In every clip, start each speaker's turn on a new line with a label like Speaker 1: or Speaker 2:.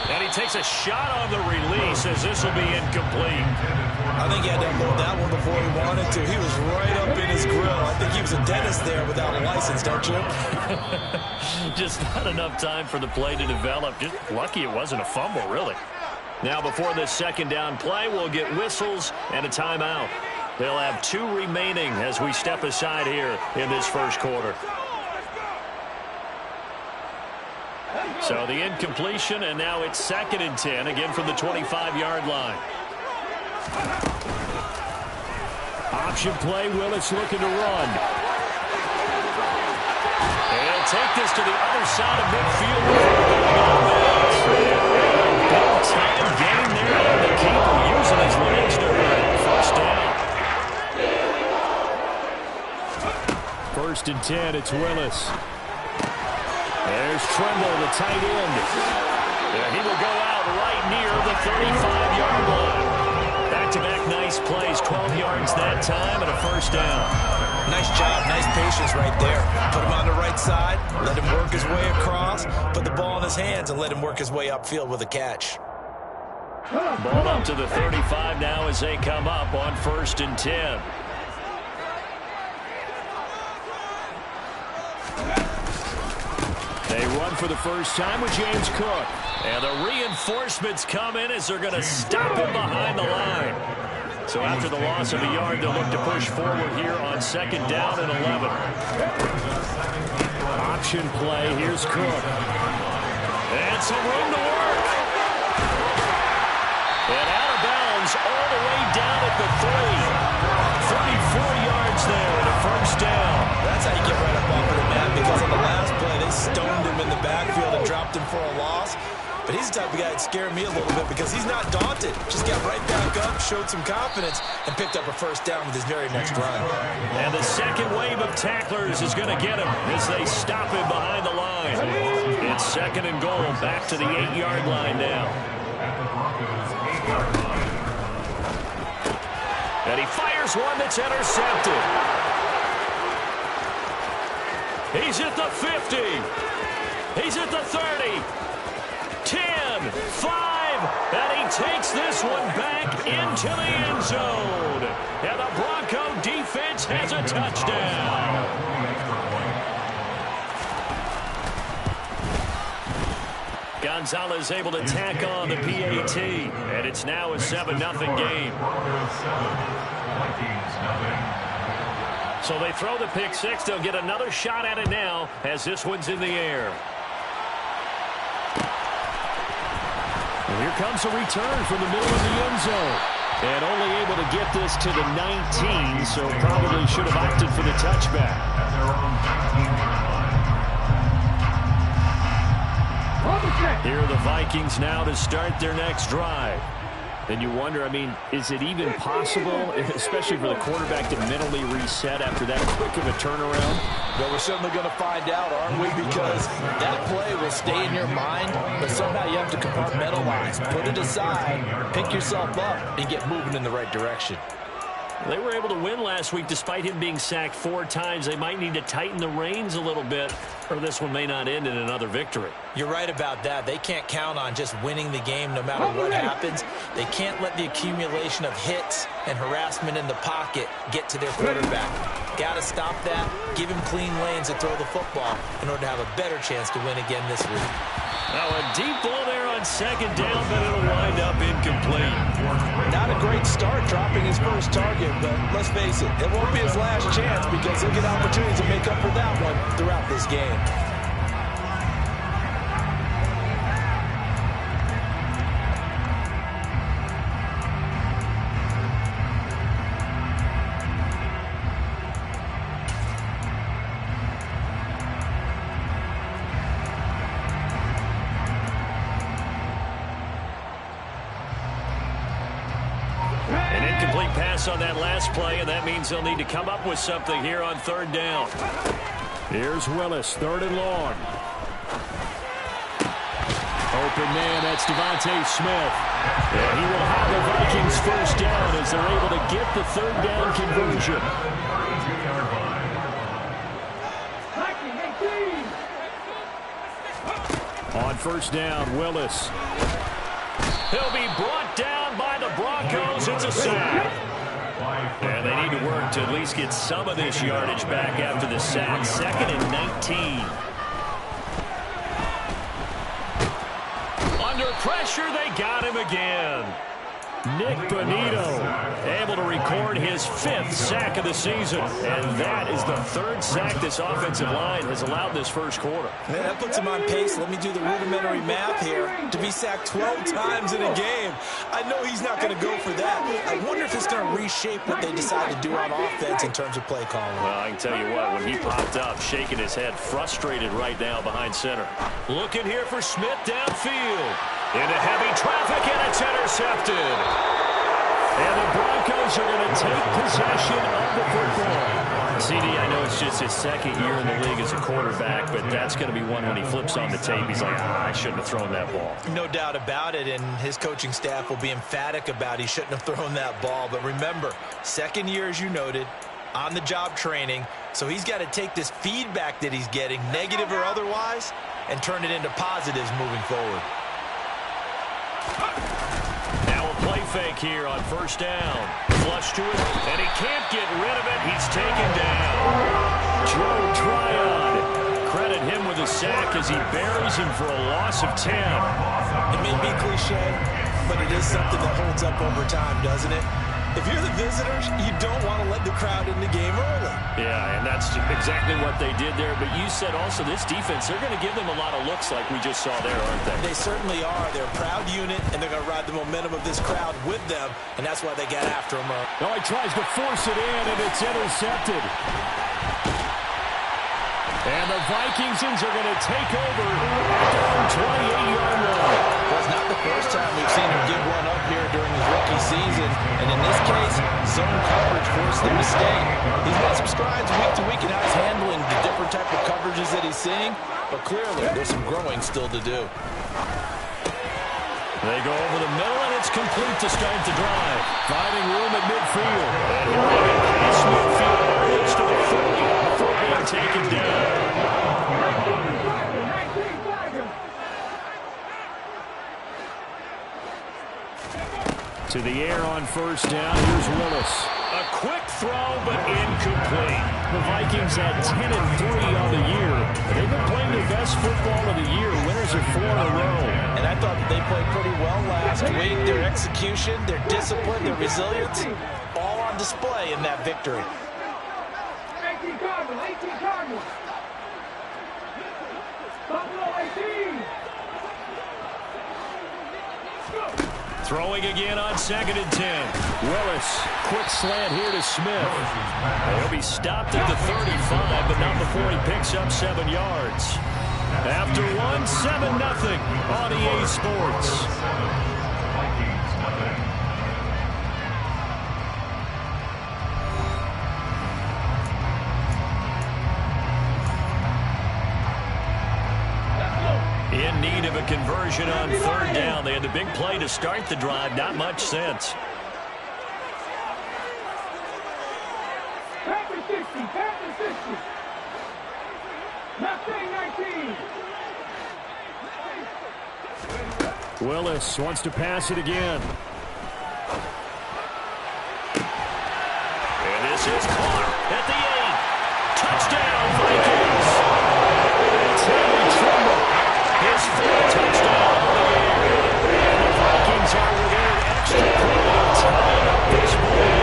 Speaker 1: And he takes a shot on the release as this will be incomplete.
Speaker 2: I think he had to unload that one before he wanted to. He was right up in his grill. I think he was a dentist there without a license, don't you?
Speaker 1: Just not enough time for the play to develop. Just lucky it wasn't a fumble, really. Now before this second down play, we'll get whistles and a timeout. They'll have 2 remaining as we step aside here in this first quarter. So the incompletion, and now it's 2nd and 10, again from the 25-yard line. Option play, Willis looking to run. And he'll take this to the other side of midfield. Big time gain there on the keeper, using his legs to hurt. First down. 1st and 10, it's Willis. There's Tremble, the tight end. And he will go out right near the 35-yard line. Back-to-back nice plays, 12 yards that time, and a first down.
Speaker 2: Nice job, nice patience right there. Put him on the right side, let him work his way across, put the ball in his hands, and let him work his way upfield with a catch.
Speaker 1: Ball up to the 35 now as they come up on 1st and 10. They run for the first time with James Cook. And the reinforcements come in as they're going to stop him behind the line. So after the loss of a yard, they'll look to push forward here on 2nd down and 11. Option play. Here's Cook. And some room to work. And out of bounds all the way down at the 3. 34 yards there and a first down.
Speaker 2: That's how you get right up off of the mat, because on the last play, they stoned him in the backfield and dropped him for a loss. But he's the type of guy that scared me a little bit because he's not daunted. Just got right back up, showed some confidence, and picked up a first down with his very next run.
Speaker 1: And the second wave of tacklers is going to get him as they stop him behind the line. It's 2nd and goal, back to the 8-yard line now. And he fires one that's intercepted. He's at the 50. He's at the 30. 10, 5, and he takes this one back into the end zone. And the Bronco defense has a touchdown. Gonzalez able to tack on the PAT, and it's now a 7-0 game. So they throw the pick six. They'll get another shot at it now as this one's in the air. And here comes a return from the middle of the end zone. And only able to get this to the 19, so probably should have opted for the touchback. Here are the Vikings now to start their next drive. And you wonder, I mean, is it even possible, especially for the quarterback, to mentally reset after that quick of a turnaround?
Speaker 2: Well, we're certainly going to find out, aren't we? Because that play will stay in your mind, but somehow you have to compartmentalize. Put it aside, pick yourself up, and get moving in the right direction.
Speaker 1: They were able to win last week despite him being sacked 4 times. They might need to tighten the reins a little bit, or this one may not end in another victory.
Speaker 2: You're right about that. They can't count on just winning the game no matter what happens. They can't let the accumulation of hits and harassment in the pocket get to their quarterback. Got to stop that, give him clean lanes to throw the football in order to have a better chance to win again this week.
Speaker 1: Now a deep ball there on second down, but it'll wind up incomplete.
Speaker 2: Not a great start dropping his first target, but let's face it, it won't be his last chance because he'll get opportunities to make up for that one throughout this game.
Speaker 1: On that last play, and that means they'll need to come up with something here on third down. Here's Willis, 3rd and long. Open man, that's Devontae Smith. And he will have the Vikings first down as they're able to get the 3rd down conversion. On first down. Willis. He'll be brought down by the Broncos. It's a sack. And they need to work to at least get some of this yardage back after the sack. 2nd and 19. Under pressure, they got him again. Nick Bonito able to record his 5th sack of the season. And that is the 3rd sack this offensive line has allowed this first quarter.
Speaker 2: Man, that puts him on pace. Let me do the rudimentary math here. To be sacked 12 times in a game, I know he's not going to go for that. I wonder if it's going to reshape what they decide to do on offense in terms of play calling.
Speaker 1: Well, I can tell you what, when he popped up, shaking his head, frustrated right now behind center. Looking here for Smith downfield. Into heavy traffic, and it's intercepted. And the Broncos are going to take possession of the football. CD, I know it's just his 2nd year in the league as a quarterback, but that's going to be one when he flips on the tape. He's like, I shouldn't have thrown that ball.
Speaker 2: No doubt about it, and his coaching staff will be emphatic about he shouldn't have thrown that ball. But remember, 2nd year, as you noted, on-the-job training, so he's got to take this feedback that he's getting, negative or otherwise, and turn it into positives moving forward.
Speaker 1: Now a play fake here on first down. Flush to it, and he can't get rid of it. He's taken down. Joe Tryon. Credit him with a sack as he buries him for a loss of 10.
Speaker 2: It may be cliche, but it is something that holds up over time, doesn't it? If you're the visitors, you don't want to let the crowd in the game early.
Speaker 1: Yeah, and that's exactly what they did there. But you said also this defense, they're going to give them a lot of looks like we just saw there, aren't they?
Speaker 2: They certainly are. They're a proud unit, and they're going to ride the momentum of this crowd with them, and that's why they get after him.
Speaker 1: Now he tries to force it in, and it's intercepted. And the Vikingsons are going to take over at their own 28-yard line.
Speaker 2: Well, it's not the first time we've seen him give one up here during his rookie season. And in this case, zone coverage forced the mistake. He's made some strides week to week in how he's handling the different type of coverages that he's seeing. But clearly, there's some growing still to do.
Speaker 1: They go over the middle, and it's complete to start the drive. Finding room at midfield. And he'll make it past midfield, close to the 30 before being taken down. To the air on first down. Here's Willis. A quick throw, but incomplete. The Vikings had 10-3 on the year. They've been playing their best football of the year. Winners of 4 in a row.
Speaker 2: And I thought that they played pretty well last week. Their execution, their discipline, their resilience, all on display in that victory.
Speaker 3: 18 Cardinals, 18 Cardinals. Buffalo 18.
Speaker 1: Throwing again on 2nd and 10. Willis, quick slant here to Smith. He'll be stopped at the 35, but not before he picks up 7 yards. After one, 7-0 on EA Sports. In need of a conversion on 3rd down. They had the big play to start the drive. Not much sense.
Speaker 3: Panthers 60, Panthers 60. Mustang 19.
Speaker 1: Willis wants to pass it again. And this is caught at the 8. Touchdown, Vikings. It's Henry Trimble. His 4th touchdown of the year. And the Vikings are within an extra point, tying up this ball.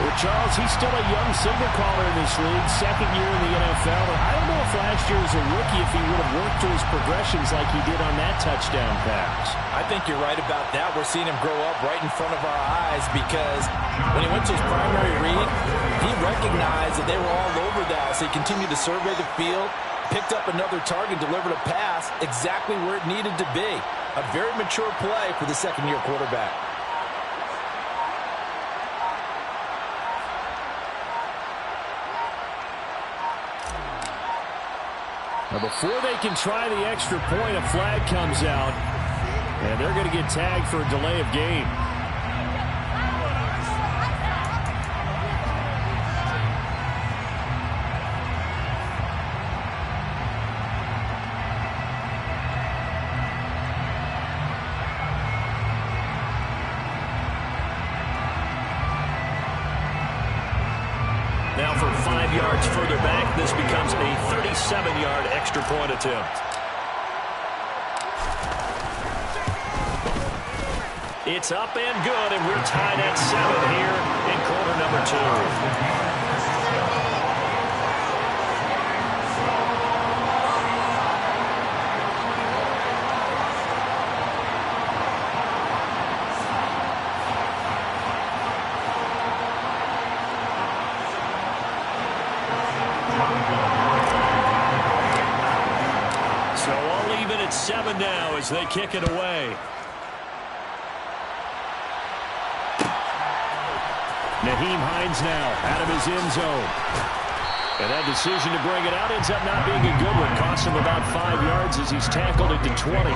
Speaker 1: Well, Charles, he's still a young signal caller in this league, 2nd year in the NFL. And I don't know if last year as a rookie if he would have worked through his progressions like he did on that touchdown pass.
Speaker 2: I think you're right about that. We're seeing him grow up right in front of our eyes because when he went to his primary read, he recognized that they were all over that. So he continued to survey the field, picked up another target, delivered a pass exactly where it needed to be. A very mature play for the 2nd-year quarterback.
Speaker 1: Now before they can try the extra point, a flag comes out, and they're going to get tagged for a delay of game. yards further back. This becomes a 37-yard extra point attempt. It's up and good, and we're tied at 7 here in quarter number 2. So all even at 7 now as they kick it away. Nyheim Hines now out of his end zone. And that decision to bring it out ends up not being a good one. Costs him about 5 yards as he's tackled into 20.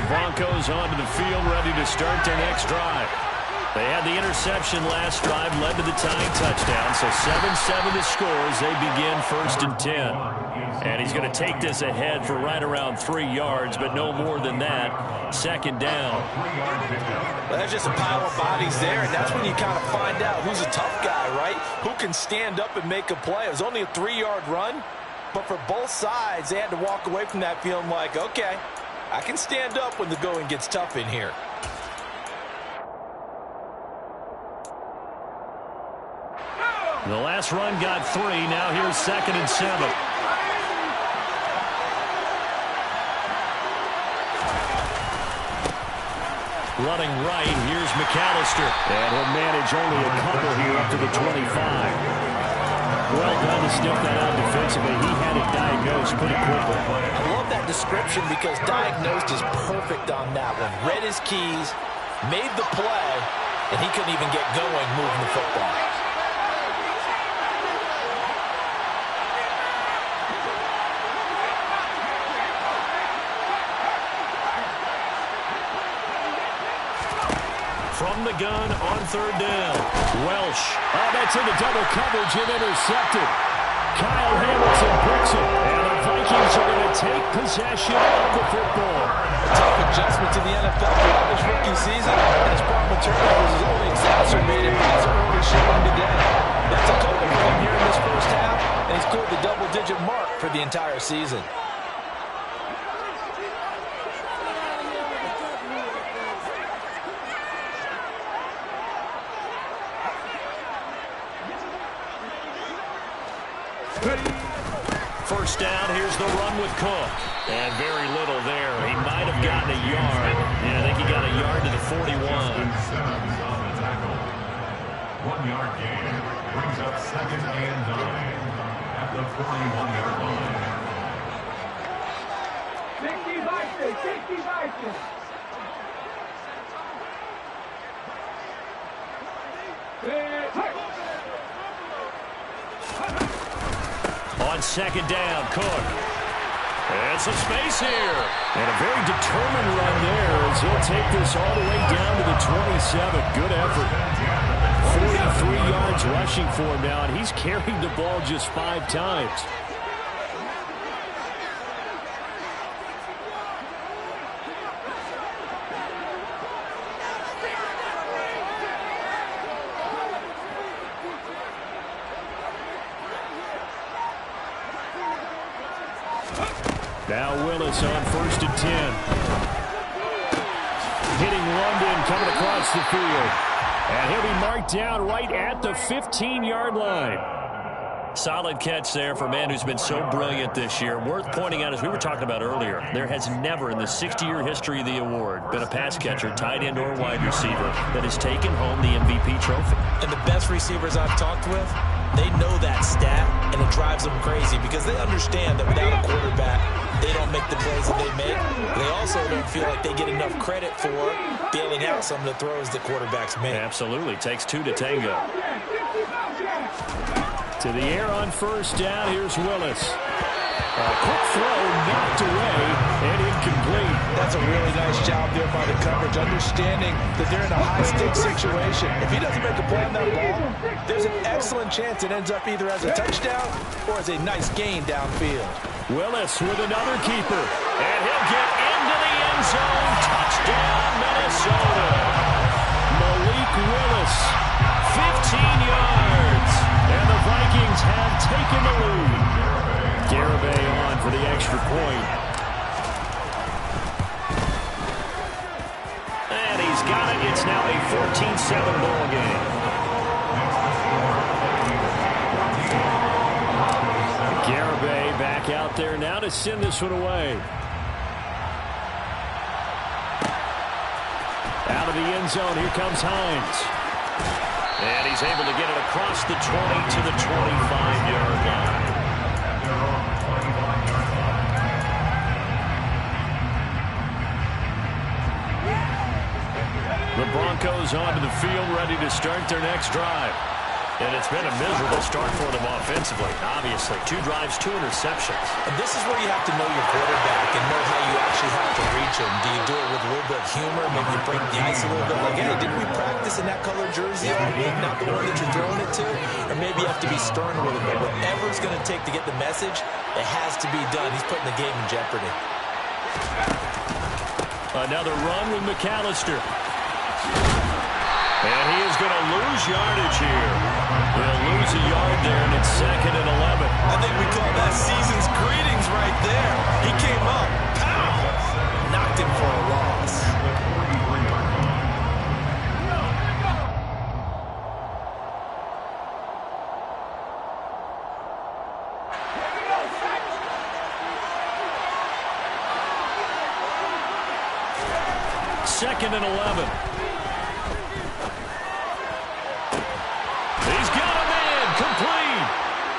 Speaker 1: Broncos onto the field, ready to start their next drive. They had the interception last drive, led to the tying touchdown, so 7-7 the score as they begin 1st and 10. And he's going to take this ahead for right around 3 yards, but no more than that. 2nd down.
Speaker 2: Well, there's just a pile of bodies there, and that's when you kind of find out who's a tough guy, right? Who can stand up and make a play. It was only a 3-yard run, but for both sides, they had to walk away from that feeling like, okay, I can stand up when the going gets tough in here.
Speaker 1: The last run got 3. Now here's 2nd and 7. Running right, here's McAllister. And he'll manage only a couple here up to the 25. Well done to sniff that out defensively. He had it diagnosed pretty quickly.
Speaker 2: I love that description because diagnosed is perfect on that one. Read his keys, made the play, and he couldn't even get going moving the football.
Speaker 1: From the gun on 3rd down. Welsh. Oh, that's into double coverage and intercepted. Kyle Hamilton picks it. And the Vikings are going to take possession of the football.
Speaker 2: A tough adjustment to the NFL throughout this rookie season. And his problem turnovers is only exacerbated by his early showing today. That's a total for him here in this first half. And he's cleared the double-digit mark for the entire season.
Speaker 1: First down, here's the run with Cook. And very little there. He might have gotten a yard. Yeah, I think he got a yard to the 41.
Speaker 4: 1 yard gain brings up 2nd and 9 at the 41-yard line.
Speaker 3: 60 Vikings, 60 Vikings.
Speaker 1: On 2nd down, Cook. And some space here. And a very determined run there as he'll take this all the way down to the 27. Good effort. 43 yards rushing for him now, and he's carried the ball just 5 times. Now Willis on 1st and 10. Hitting London coming across the field. And he'll be marked down right at the 15-yard line. Solid catch there for a man who's been so brilliant this year. Worth pointing out, as we were talking about earlier, there has never in the 60-year history of the award been a pass catcher, tight end, or wide receiver that has taken home the MVP trophy.
Speaker 2: And the best receivers I've talked with, they know that stat, and it drives them crazy because they understand that without a quarterback, they don't make the plays that they make. They also don't feel like they get enough credit for bailing out some of the throws that quarterbacks make.
Speaker 1: Absolutely. Takes 2 to tango. To the air on 1st down. Here's Willis. Quick throw knocked away and incomplete.
Speaker 2: That's a really nice job there by the coverage, understanding that they're in a high-stakes situation. If he doesn't make a play on that ball, there's an excellent chance it ends up either as a touchdown or as a nice gain downfield.
Speaker 1: Willis with another keeper, and he'll get into the end zone. Touchdown, Minnesota. Malik Willis, 15 yards, and the Vikings have taken the lead. Garibay on for the extra point. And he's got it. It's now a 14-7 ball game. Garibay back out there now to send this one away. Out of the end zone, here comes Hines. And he's able to get it across the 20 to the 25-yard line. The Broncos onto the field, ready to start their next drive. And it's been a miserable start for them offensively, obviously. 2 drives, 2 interceptions.
Speaker 2: And this is where you have to know your quarterback and know how you actually have to reach him. Do you do it with a little bit of humor? Maybe you break the ice a little bit. Like, hey, didn't we practice in that color jersey all week? Not the one that you're throwing it to? Or maybe you have to be stern with him. But whatever it's going to take to get the message, it has to be done. He's putting the game in jeopardy.
Speaker 1: Another run with McAllister. And he is going to lose yardage here. He'll lose a yard there, and it's 2nd and 11.
Speaker 2: I think we call that season's greetings right there. He came up, pow, knocked him for a loss.
Speaker 1: Second and 11. Complete.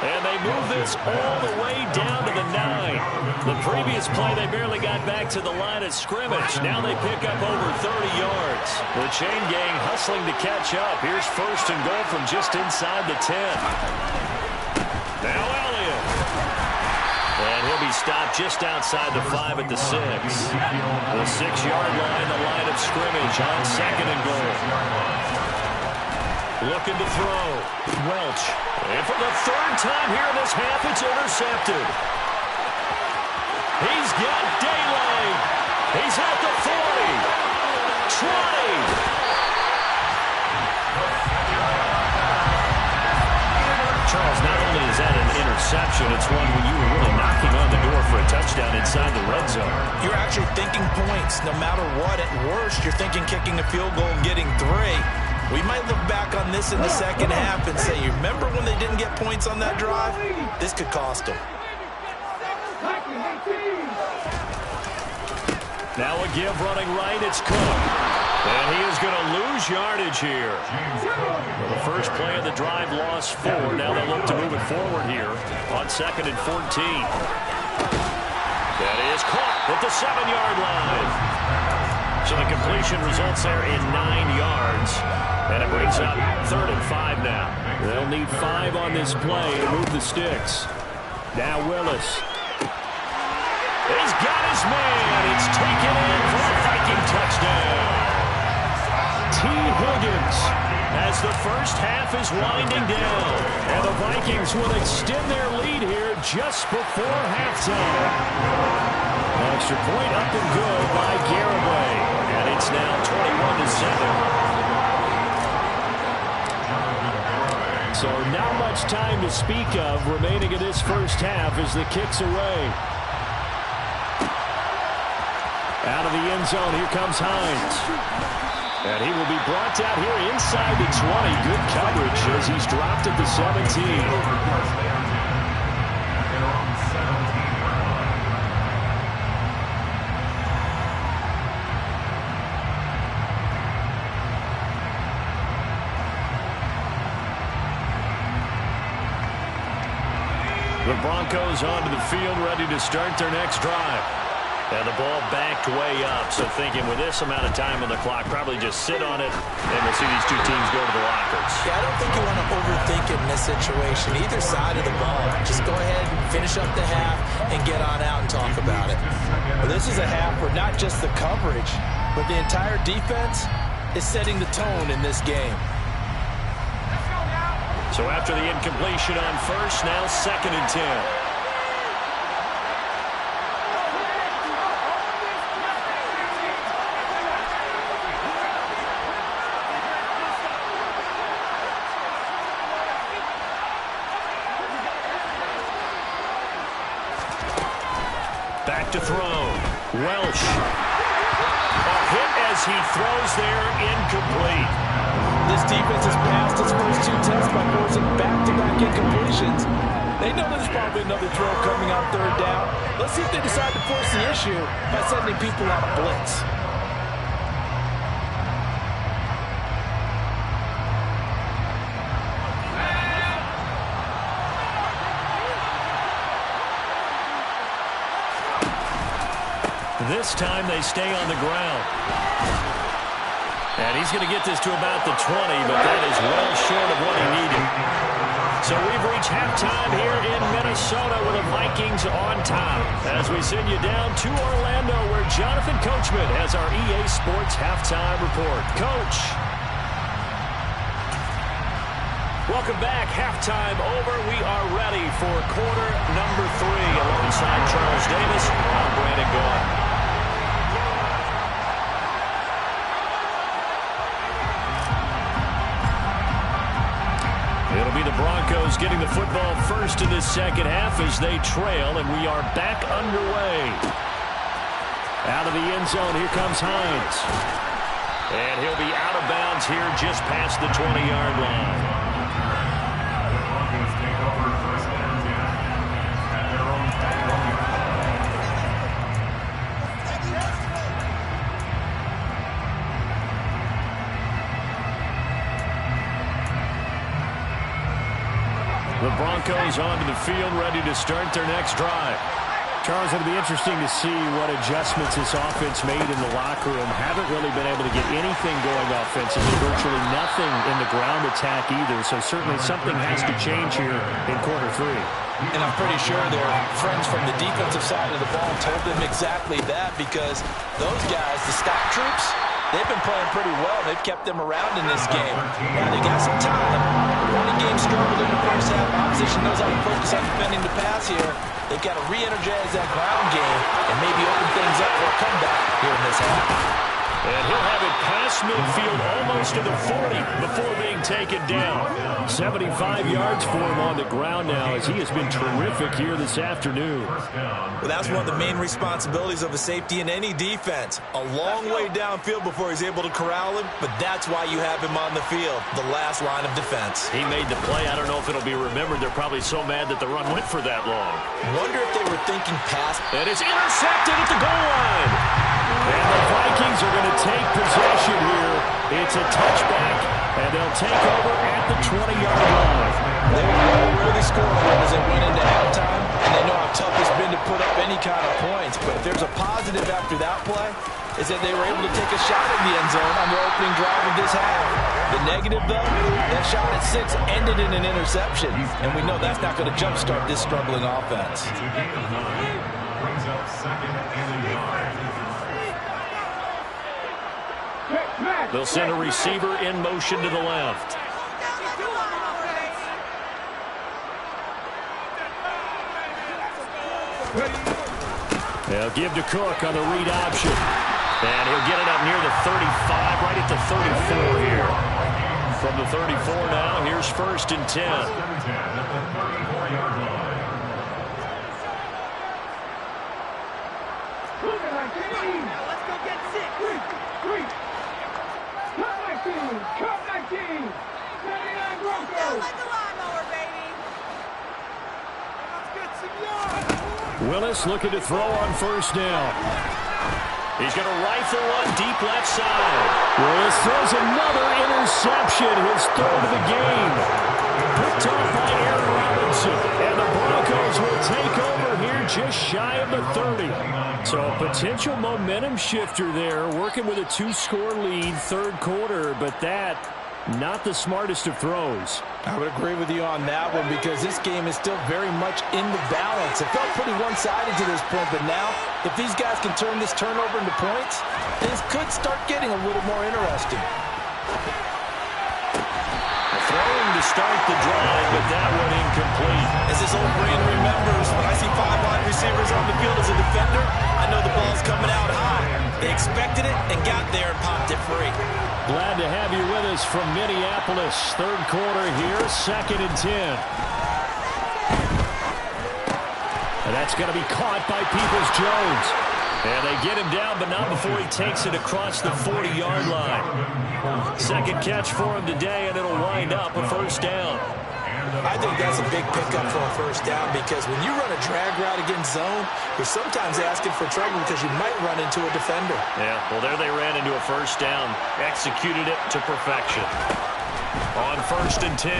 Speaker 1: And they move this all the way down to the 9. The previous play, they barely got back to the line of scrimmage. Now they pick up over 30 yards. The chain gang hustling to catch up. Here's 1st and goal from just inside the 10. Now Elliott. And he'll be stopped just outside the 5 at the 6. The 6-yard line, the line of scrimmage on 2nd and goal. Looking to throw. Welch. And for the 3rd time here in this half, it's intercepted. He's got daylight. He's at the 40. 20. Charles, not only is that an interception, it's one when you were really knocking on the door for a touchdown inside the red zone.
Speaker 2: You're actually thinking points. No matter what, at worst, you're thinking kicking a field goal and getting 3. We might look back on this in the second half and say, you remember when they didn't get points on that drive? This could cost them.
Speaker 1: Now a give running right, it's Cook. And he is going to lose yardage here. Well, the first play of the drive lost 4. Now they look to move it forward here on 2nd and 14. That is caught at the 7-yard line. So the completion results there in 9 yards. And it brings up 3rd and 5 now. They'll need 5 on this play to move the sticks. Now Willis. He's got his man. It's taken in for a Viking touchdown. T. Higgins as the first half is winding down. And the Vikings will extend their lead here just before halftime. Extra point up and good by Garibay. And it's now 21-7. So not much time to speak of remaining in this first half as the kick's away. Out of the end zone, here comes Hines. And he will be brought down here inside the 20. Good coverage as he's dropped at the 17. The Broncos onto the field, ready to start their next drive. And the ball backed way up, so thinking with this amount of time on the clock, probably just sit on it, and we'll see these two teams go to the lockers.
Speaker 2: Yeah, I don't think you want to overthink it this situation, either side of the ball. Just go ahead and finish up the half and get on out and talk about it.
Speaker 5: Well, this is a half where not just the coverage, but the entire defense is setting the tone in this game.
Speaker 1: So after the incompletion on first, now 2nd and 10. Back to throw. Welsh. A hit as he throws there, incomplete.
Speaker 5: This defense has passed its first 2 tests by forcing back-to-back incompletions. They know there's probably another throw coming on 3rd down. Let's see if they decide to force the issue by sending people on a blitz.
Speaker 1: This time they stay on the ground. And he's going to get this to about the 20, but that is well short of what he needed. So we've reached halftime here in Minnesota with the Vikings on top. As we send you down to Orlando, where Jonathan Coachman has our EA Sports Halftime Report. Coach. Welcome back. Halftime over. We are ready for quarter number 3. Alongside Charles Davis, I'm Brandon Gaudin. It'll be the Broncos getting the football first in this second half as they trail, and we are back underway. Out of the end zone, here comes Hines. And he'll be out of bounds here just past the 20-yard line.
Speaker 4: The Broncos take over 1st and 10 at their own 10-yard line.
Speaker 1: The Broncos onto the field, ready to start their next drive. Charles, it'll be interesting to see what adjustments this offense made in the locker room. Haven't really been able to get anything going offensively, virtually nothing in the ground attack either. So certainly something has to change here in quarter 3.
Speaker 5: And I'm pretty sure their friends from the defensive side of the ball told them exactly that, because those guys, the stock troops, they've been playing pretty well. They've kept them around in this game. Now they got some time. Running game struggled in the first half. Opposition knows how to focus on defending the pass here. They've got to re-energize that ground game and maybe open things up for a comeback here in this half.
Speaker 1: And he'll have it past midfield almost to the 40 before being taken down. 75 yards for him on the ground now as he has been terrific here this afternoon.
Speaker 2: Well, that's one of the main responsibilities of a safety in any defense. A long way downfield before he's able to corral him, but that's why you have him on the field, the last line of defense.
Speaker 1: He made the play. I don't know if it'll be remembered. They're probably so mad that the run went for that long.
Speaker 2: Wonder if they were thinking pass.
Speaker 1: And it's intercepted at the goal line. And the Vikings are going to take possession here. It's a touchback, and they'll take over at the 20-yard line.
Speaker 5: They were really scoring as they went into halftime, and they know how tough it's been to put up any kind of points. But if there's a positive after that play, is that they were able to take a shot at the end zone on their opening drive of this half. The negative, though, that shot at 6 ended in an interception, and we know that's not going to jumpstart this struggling offense.
Speaker 4: It's a gain of 9. Brings up 2nd and a yard.
Speaker 1: They'll send a receiver in motion to the left. They'll give to Cook on the read option. And he'll get it up near the 35, right at the 34 here. From the 34 now, here's 1st and 10.
Speaker 4: At the 34-yard line.
Speaker 3: Let's go get 6. 3. Cut 19. 79 Broncos.
Speaker 6: Like a lawnmower, baby.
Speaker 3: Let's get some yards.
Speaker 1: Willis looking to throw on 1st down. He's going to rifle one deep left side. Willis throws another interception, his 3rd of the game. Picked off by Aaron Robinson. And the Broncos will take over here just shy of the 30. So a potential momentum shifter there, working with a 2-score lead, 3rd quarter, but that Not the smartest of throws.
Speaker 5: I would agree with you on that one because this game is still very much in the balance. It felt pretty one-sided to this point, but now if these guys can turn this turnover into points, things could start getting a little more interesting.
Speaker 1: Throwing to start the drive, but that one incomplete.
Speaker 5: As this old brain remembers, when I see 5 wide receivers on the field as a defender, I know the ball's coming out high. They expected it and got there and popped it free.
Speaker 1: Glad to have you with us from Minneapolis. Third quarter here, 2nd and 10. And that's going to be caught by Peoples-Jones. And they get him down, but not before he takes it across the 40-yard line. Second catch for him today, and it'll wind up a first down.
Speaker 5: I think that's a big pickup for a first down because when you run a drag route against zone, you're sometimes asking for trouble because you might run into a defender.
Speaker 1: Yeah, well, there they ran into a first down. Executed it to perfection. On 1st and 10,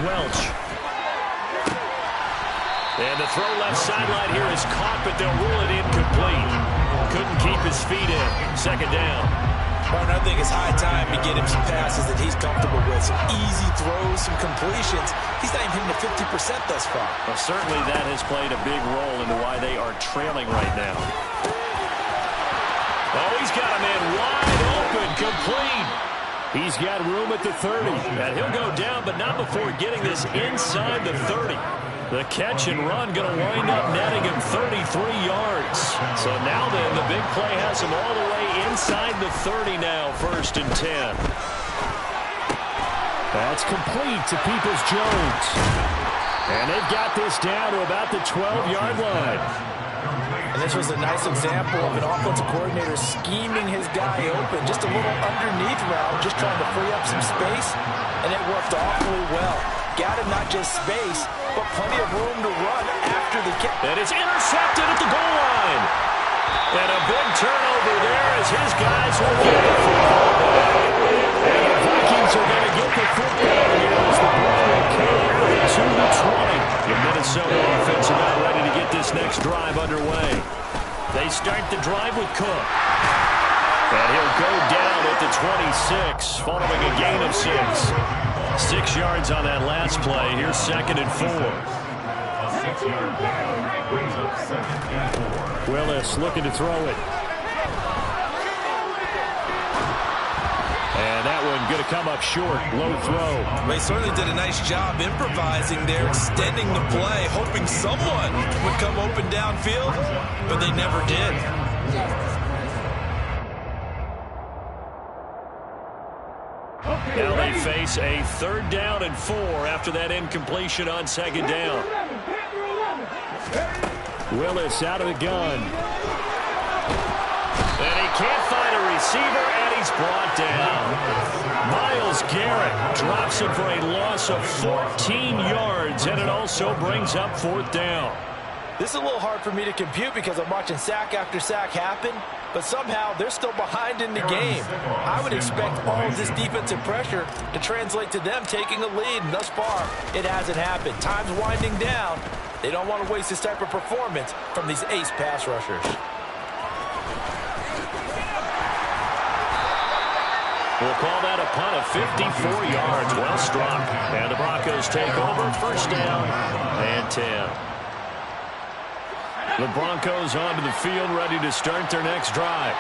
Speaker 1: Welch. And the throw left sideline here is caught, but they'll rule it incomplete. Couldn't keep his feet in. Second down.
Speaker 5: Martin, I think it's high time to get him some passes that he's comfortable with. Some easy throws, some completions. He's not even hitting the 50% thus far.
Speaker 1: Well, certainly that has played a big role into why they are trailing right now. Oh, he's got a man wide open, complete. He's got room at the 30. And he'll go down, but not before getting this inside the 30. The catch and run going to wind up netting him 33 yards. So now then, the big play has him all the way inside the 30 now, 1st and 10. That's complete to Peoples-Jones. And they've got this down to about the 12-yard line.
Speaker 5: And this was a nice example of an offensive coordinator scheming his guy open. Just a little underneath route, just trying to free up some space. And it worked awfully well. Got him not just space, but plenty of room to run after the kick.
Speaker 1: And it's intercepted at the goal line. And a big turnover there as his guys will get the football back. And the Vikings are going to get the football here as the ball will carry to the 20. The Minnesota offense about ready to get this next drive underway. They start the drive with Cook. And he'll go down at the 26, following a gain of 6. 6 yards on that last play. Here's 2nd and 4.
Speaker 4: A 6-yard gain brings up 2nd and 4.
Speaker 1: Willis looking to throw it. And that one going to come up short. Low throw.
Speaker 5: They certainly did a nice job improvising there, extending the play, hoping someone would come open downfield, but they never did.
Speaker 1: Now they face a 3rd down and 4 after that incompletion on 2nd down. Willis out of the gun. And he can't find a receiver, and he's brought down. Myles Garrett drops him for a loss of 14 yards, and it also brings up 4th down.
Speaker 5: This is a little hard for me to compute because I'm watching sack after sack happen, but somehow they're still behind in the game. I would expect all of this defensive pressure to translate to them taking a lead, and thus far, it hasn't happened. Time's winding down. They don't want to waste this type of performance from these ace pass rushers.
Speaker 1: We'll call that a punt of 54 yards. Well struck. And the Broncos take over. 1st down and 10. The Broncos onto the field, ready to start their next drive.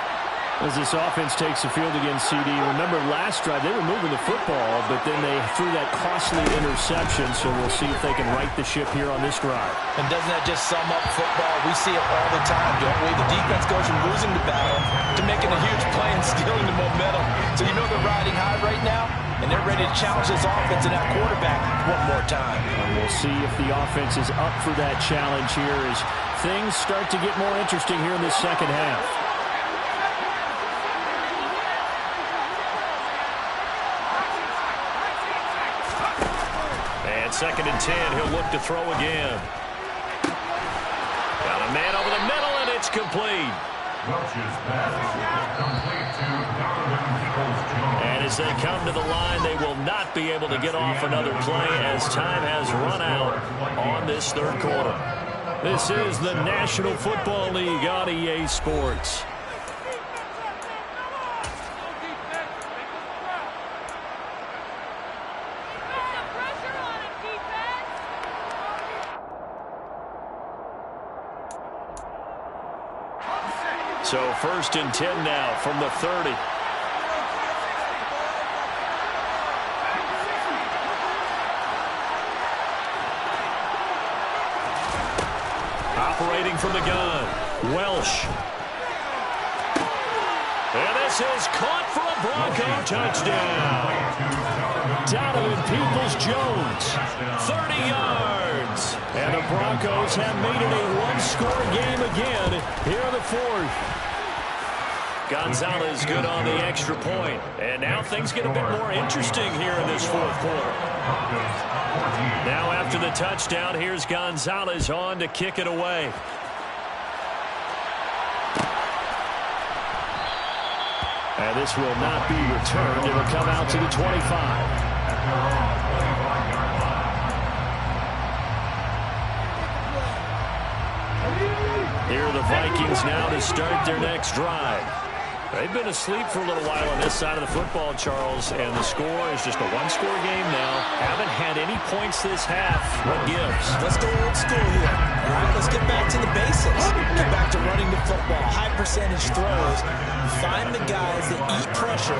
Speaker 1: As this offense takes the field against CD, remember last drive they were moving the football, but then they threw that costly interception, so we'll see if they can right the ship here on this drive.
Speaker 5: And doesn't that just sum up football? We see it all the time, don't we? The defense goes from losing the battle to making a huge play and stealing the momentum. So you know they're riding high right now, and they're ready to challenge this offense and that quarterback one more time.
Speaker 1: And we'll see if the offense is up for that challenge here as things start to get more interesting here in this second half. And 2nd and 10, he'll look to throw again. Got a man over the middle, and it's complete.
Speaker 4: Welch's pass complete to Donovan Peoples-Jones.
Speaker 1: And as they come to the line, they will not be able to get off another play as time has run out on this 3rd quarter. This is the National Football League on EA Sports. So 1st and 10 now from the 30. Operating from the gun, Welsh. And this is caught for a Bronco touchdown. Donovan Peoples-Jones, 30 yards. And the Broncos have made it a one-score game again here in the 4th. Gonzalez good on the extra point. And now things get a bit more interesting here in this 4th quarter. Now after the touchdown, here's Gonzalez on to kick it away. And this will not be returned. It'll come out to the 25. Here are the Vikings now to start their next drive. They've been asleep for a little while on this side of the football, Charles, and the score is just a one-score game now. Haven't had any points this half. What gives?
Speaker 2: Let's go old school here. All right, let's get back to the basics. Get back to running the football, high-percentage throws. Find the guys that eat pressure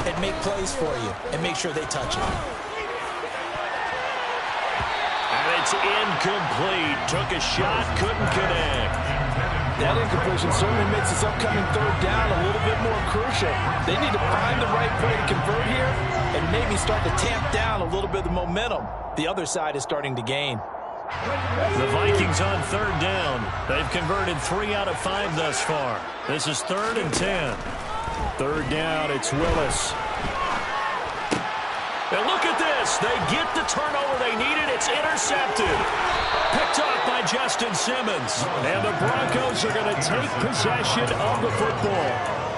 Speaker 2: and make plays for you, and make sure they touch it.
Speaker 1: And it's incomplete. Took a shot, couldn't connect.
Speaker 5: That incompletion certainly makes this upcoming 3rd down a little bit more crucial. They need to find the right play to convert here and maybe start to tamp down a little bit of the momentum the other side is starting to gain.
Speaker 1: The Vikings on 3rd down. They've converted 3 out of 5 thus far. This is 3rd and 10. 3rd down, it's Willis. And look at this. They get the turnover they needed. It's intercepted. Picked off by Justin Simmons. And the Broncos are going to take possession of the football.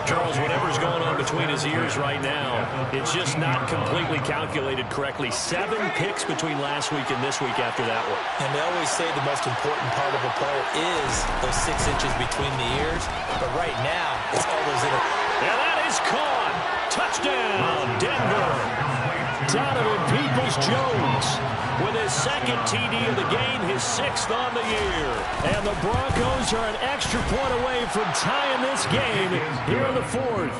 Speaker 1: Charles, whatever's going on between his ears right now, it's just not completely calculated correctly. 7 picks between last week and this week after that one.
Speaker 2: And they always say the most important part of a player is those 6 inches between the ears. But right now, it's all those
Speaker 1: And that is caught. Touchdown, Denver. Donovan Peoples-Jones with his 2nd TD of the game, his 6th on the year. And the Broncos are an extra point away from tying this game here in the 4th.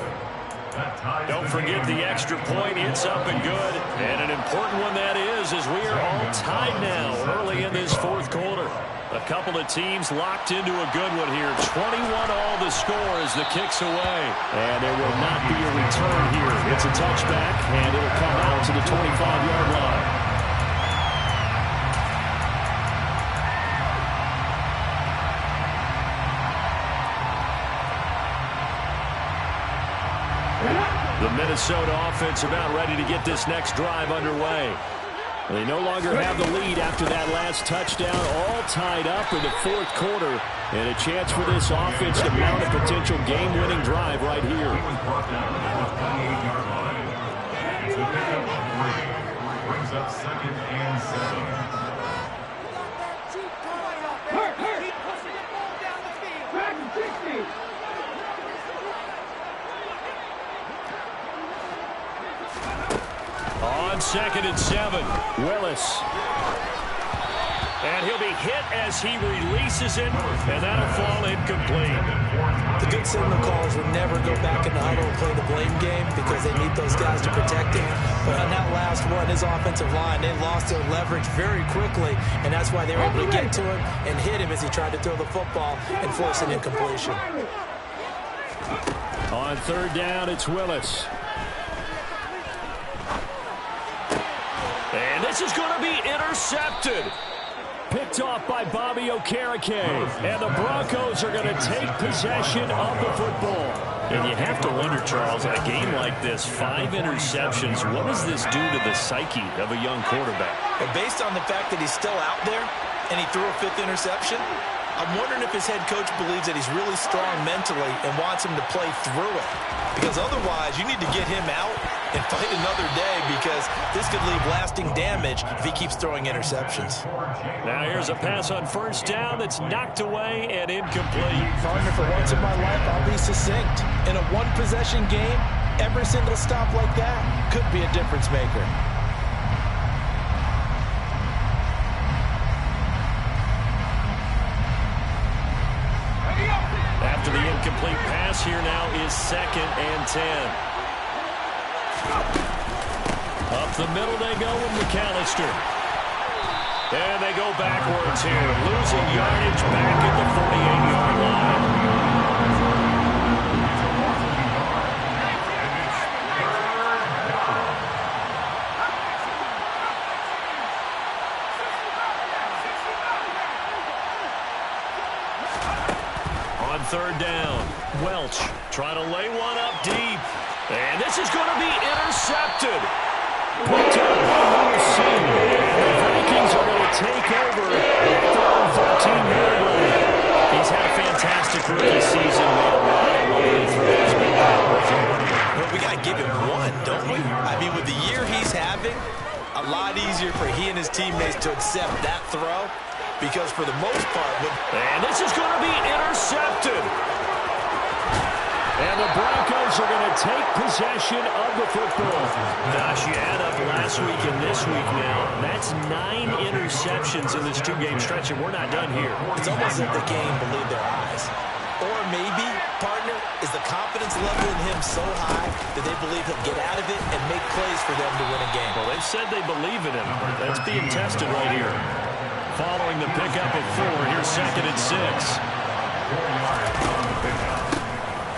Speaker 1: Don't forget the extra point. It's up and good. And an important one that is, as we are all tied now early in this 4th quarter. A couple of teams locked into a good one here. 21-all the score as the kick's away. And there will not be a return here. It's a touchback, and it'll come out to the 25-yard line. The Minnesota offense about ready to get this next drive underway. They no longer have the lead after that last touchdown, all tied up in the 4th quarter. And a chance for this offense to mount a potential game-winning drive right here.
Speaker 4: To pick up 3, brings up 2nd and 7.
Speaker 3: Keep pushing the ball down the field. Back to 60.
Speaker 1: On 2nd and 7, Willis. And he'll be hit as he releases it, and that'll fall incomplete.
Speaker 2: The good signal callers would never go back in the huddle and play the blame game because they need those guys to protect him. But on that last one, his offensive line, they lost their leverage very quickly, and that's why they were able to get to him and hit him as he tried to throw the football and force an incompletion.
Speaker 1: On 3rd down, it's Willis. And this is going to be intercepted. Picked off by Bobby Okereke. And the Broncos are going to take possession of the football. And you have to wonder, Charles, in a game like this, 5 interceptions, what does this do to the psyche of a young quarterback?
Speaker 2: And based on the fact that he's still out there and he threw a 5th interception, I'm wondering if his head coach believes that he's really strong mentally and wants him to play through it. Because otherwise, you need to get him out and fight another day because this could leave lasting damage if he keeps throwing interceptions.
Speaker 1: Now here's a pass on 1st down that's knocked away and incomplete.
Speaker 2: Partner, for once in my life, I'll be succinct. In a one-possession game, every single stop like that could be a difference maker.
Speaker 1: After the incomplete here now is 2nd and 10. Up the middle they go with McAllister. And they go backwards here, losing yardage back at the 48-yard line. On 3rd down, Welch trying to lay one up deep. And this is going to be intercepted. Picked up by Lucy. The Vikings are going to take over the 14-yard line. He's had a fantastic rookie season.
Speaker 2: But we got to give him one, don't we? I mean, with the year he's having, a lot easier for he and his teammates to accept that throw. Because for the most part...
Speaker 1: And this is going to be intercepted. And the Broncos are going to take possession of the football. Gosh, you add up last week and this week now. That's 9 interceptions in this 2-game stretch, and we're not done here.
Speaker 2: It's almost like the game believed their eyes. Or maybe, partner, is the confidence level in him so high that they believe he'll get out of it and make plays for them to win a game.
Speaker 1: Well, they've said they believe in him. That's being tested right here. Following the pickup of 4, here's 2nd and 6.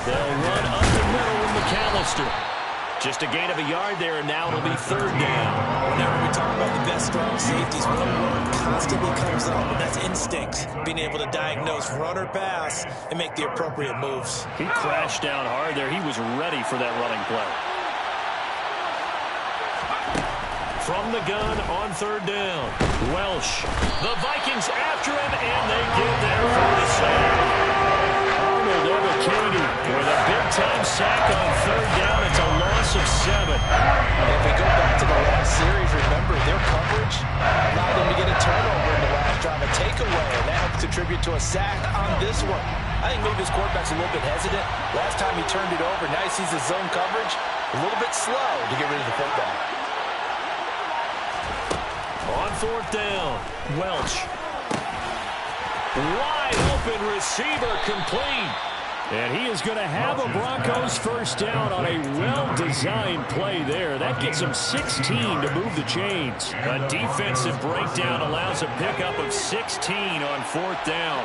Speaker 1: They'll run up the middle with McAllister. Just a gain of a yard there, and now it'll be 3rd down.
Speaker 2: Whenever we talk about the best strong safeties, one word constantly comes up, and that's instincts. Being able to diagnose run or pass and make the appropriate moves.
Speaker 1: He crashed down hard there. He was ready for that running play. From the gun on 3rd down, Welsh. The Vikings after him, and they get there for the sack. Arnold Ebiketie with a big-time sack on 3rd down. It's a loss of 7.
Speaker 2: If we go back to the last series, remember, their coverage allowed them to get a turnover in the last drive, a takeaway, and that helped contribute to a sack on this one. I think maybe his quarterback's a little bit hesitant. Last time he turned it over, now he sees his zone coverage a little bit slow to get rid of the football.
Speaker 1: On 4th down, Welch. Wide open receiver complete. And he is going to have a Broncos first down on a well-designed play there. That gets him 16 to move the chains. A defensive breakdown allows a pickup of 16 on 4th down.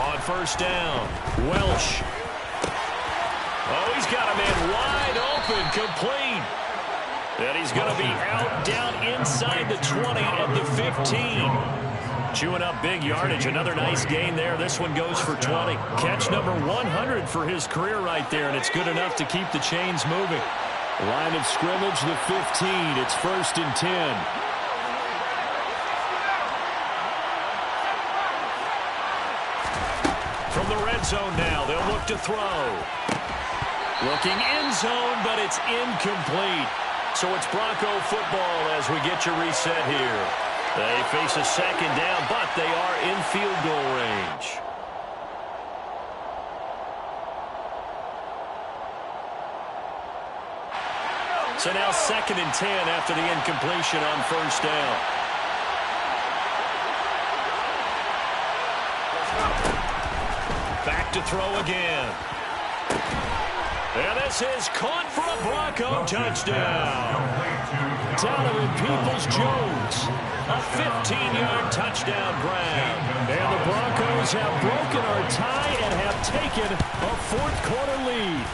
Speaker 1: On 1st down, Welch. Oh, he's got a man wide open, complete. And he's going to be out down inside the 20 at the 15. Chewing up big yardage. Another nice gain there. This one goes for 20. Catch number 100 for his career right there, and it's good enough to keep the chains moving. Line of scrimmage, the 15. It's 1st and 10. From the red zone now, they'll look to throw. Looking end zone, but it's incomplete. So it's Bronco football as we get your reset here. They face a 2nd down, but they are in field goal range. So now 2nd and 10 after the incompletion on 1st down. Back to throw again. And this is caught for a Bronco touchdown. Donovan Peoples-Jones, a 15-yard touchdown grab. And the Broncos have broken our tie and have taken a 4th quarter lead.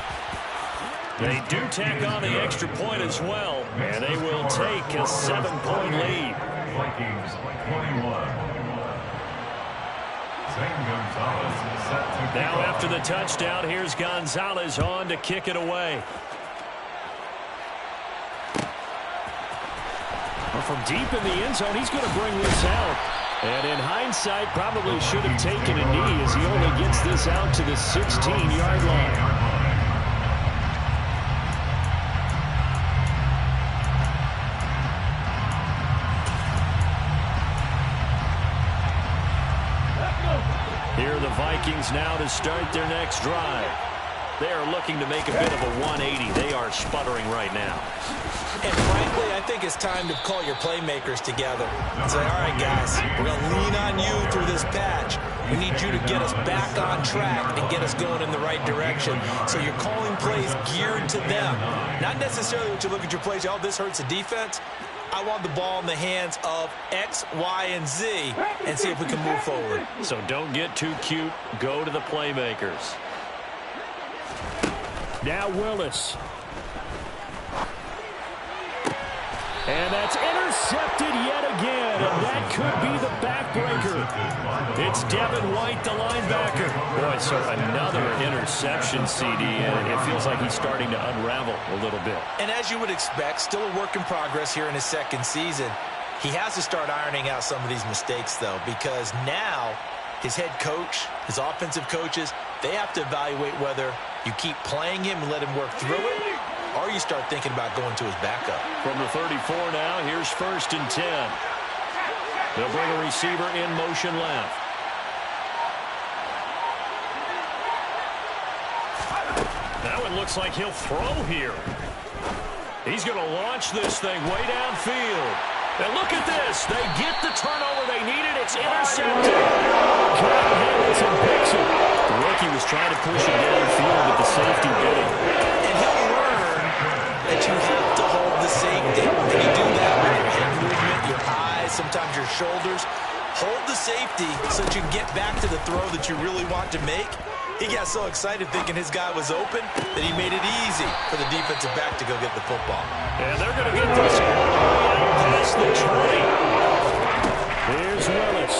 Speaker 1: They do tack on the extra point as well, and they will take a 7-point lead.
Speaker 4: Vikings 21.
Speaker 1: Now after the touchdown, here's Gonzalez on to kick it away. Well, from deep in the end zone, he's going to bring this out. And in hindsight, probably should have taken a knee as he only gets this out to the 16-yard line. Here are the Vikings now to start their next drive. They are looking to make a bit of a 180. They are sputtering right now.
Speaker 2: And frankly, I think it's time to call your playmakers together and say, all right, guys, we're going to lean on you through this patch. We need you to get us back on track and get us going in the right direction. So you're calling plays geared to them. Not necessarily what you look at your plays, oh, this hurts the defense. I want the ball in the hands of X, Y, and Z and see if we can move forward.
Speaker 1: So don't get too cute. Go to the playmakers.
Speaker 6: Now Willis. And that's intercepted yet again, and that could be the backbreaker.
Speaker 1: It's Devin White, the linebacker. Boy, so another interception, CD, and it feels like he's starting to unravel a little bit.
Speaker 2: And as you would expect, still a work in progress here in his second season. He has to start ironing out some of these mistakes, though, because now his head coach, his offensive coaches, they have to evaluate whether you keep playing him and let him work through it, or you start thinking about going to his backup.
Speaker 1: From the 34 now, here's 1st and 10. They'll bring a receiver in motion left. Now it looks like he'll throw here. He's going to launch this thing way downfield. And look at this. They get the turnover they needed. It's intercepted.
Speaker 6: Kyle Hamilton picks it.
Speaker 1: The rookie was trying to push it downfield, but the safety did it.
Speaker 2: And he'll learn that you have to hold the safety. And you do that with your head movement, your eyes, sometimes your shoulders. Hold the safety so that you can get back to the throw that you really want to make. He got so excited thinking his guy was open that he made it easy for the defensive back to go get the football.
Speaker 1: And they're going to get this all the way out past the 20.
Speaker 6: Here's Willis.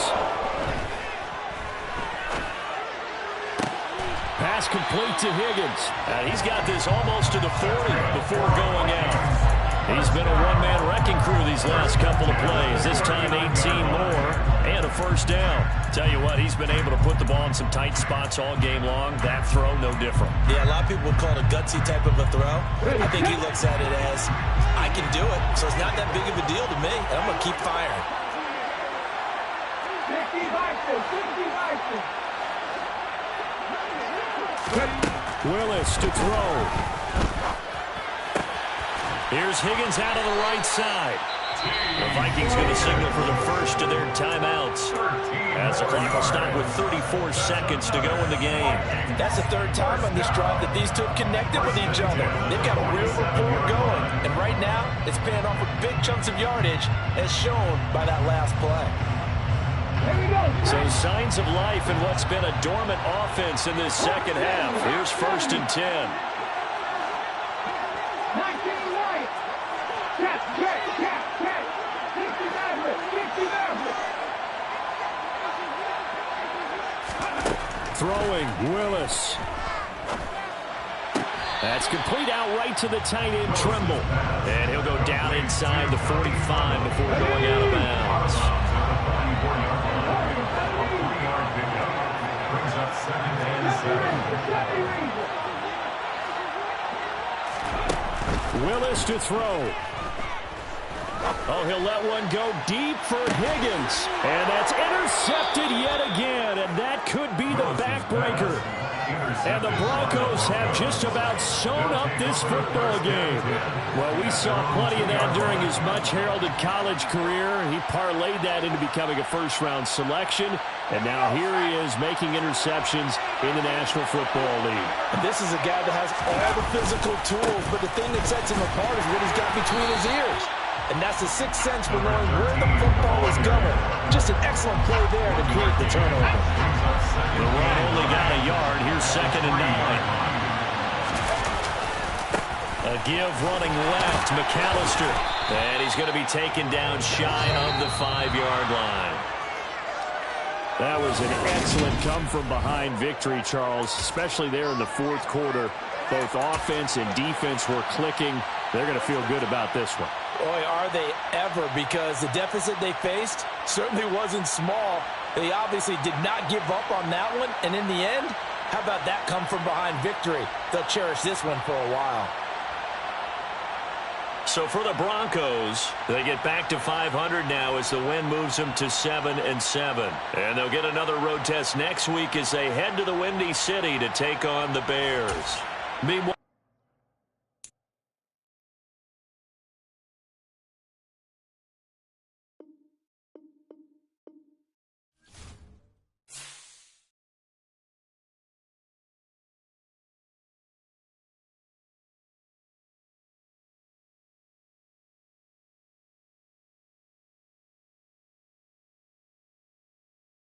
Speaker 6: Pass complete to Higgins.
Speaker 1: And he's got this almost to the 40 before going out. He's been a one-man wrecking crew these last couple of plays. This time 18 more and a first down. Tell you what, he's been able to put the ball in some tight spots all game long. That throw, no different.
Speaker 2: Yeah, a lot of people would call it a gutsy type of a throw. I think he looks at it as, I can do it, so it's not that big of a deal to me, and I'm going to keep firing.
Speaker 3: 50-50.
Speaker 6: Willis to throw.
Speaker 1: Here's Higgins out of the right side. The Vikings going to signal for the first of their timeouts, as the clock will stop with 34 seconds to go in the game.
Speaker 2: That's the third time on this drive that these two have connected with each other. They've got a real rapport going, and right now it's paying off with big chunks of yardage, as shown by that last play.
Speaker 1: So signs of life in what's been a dormant offense in this second half. Here's 1st and 10.
Speaker 6: Throwing, Willis. That's complete out right to the tight end, Trimble.
Speaker 1: And he'll go down inside the 45 before going out of bounds.
Speaker 6: Willis to throw. Oh, he'll let one go deep for Higgins. And that's intercepted yet again, and that could be the backbreaker. And the Broncos have just about sewn up this football game. Well, we saw plenty of that during his much-heralded college career. He parlayed that into becoming a first-round selection, and now here he is making interceptions in the National Football League.
Speaker 2: And this is a guy that has all the physical tools, but the thing that sets him apart is what he's got between his ears. And that's the sixth sense for knowing where the football is going. Just an excellent play there to create the turnover.
Speaker 1: The run only got a yard. Here's 2nd and 9. A give running left, McAllister. And he's going to be taken down shy of the 5-yard line.
Speaker 6: That was an excellent come-from-behind victory, Charles, especially there in the fourth quarter. Both offense and defense were clicking. They're going to feel good about this one.
Speaker 2: Boy, are they ever, because the deficit they faced certainly wasn't small. They obviously did not give up on that one, and in the end, how about that come-from-behind victory? They'll cherish this one for a while.
Speaker 1: So for the Broncos, they get back to 500 now as the win moves them to 7-7. And they'll get another road test next week as they head to the Windy City to take on the Bears. Meanwhile,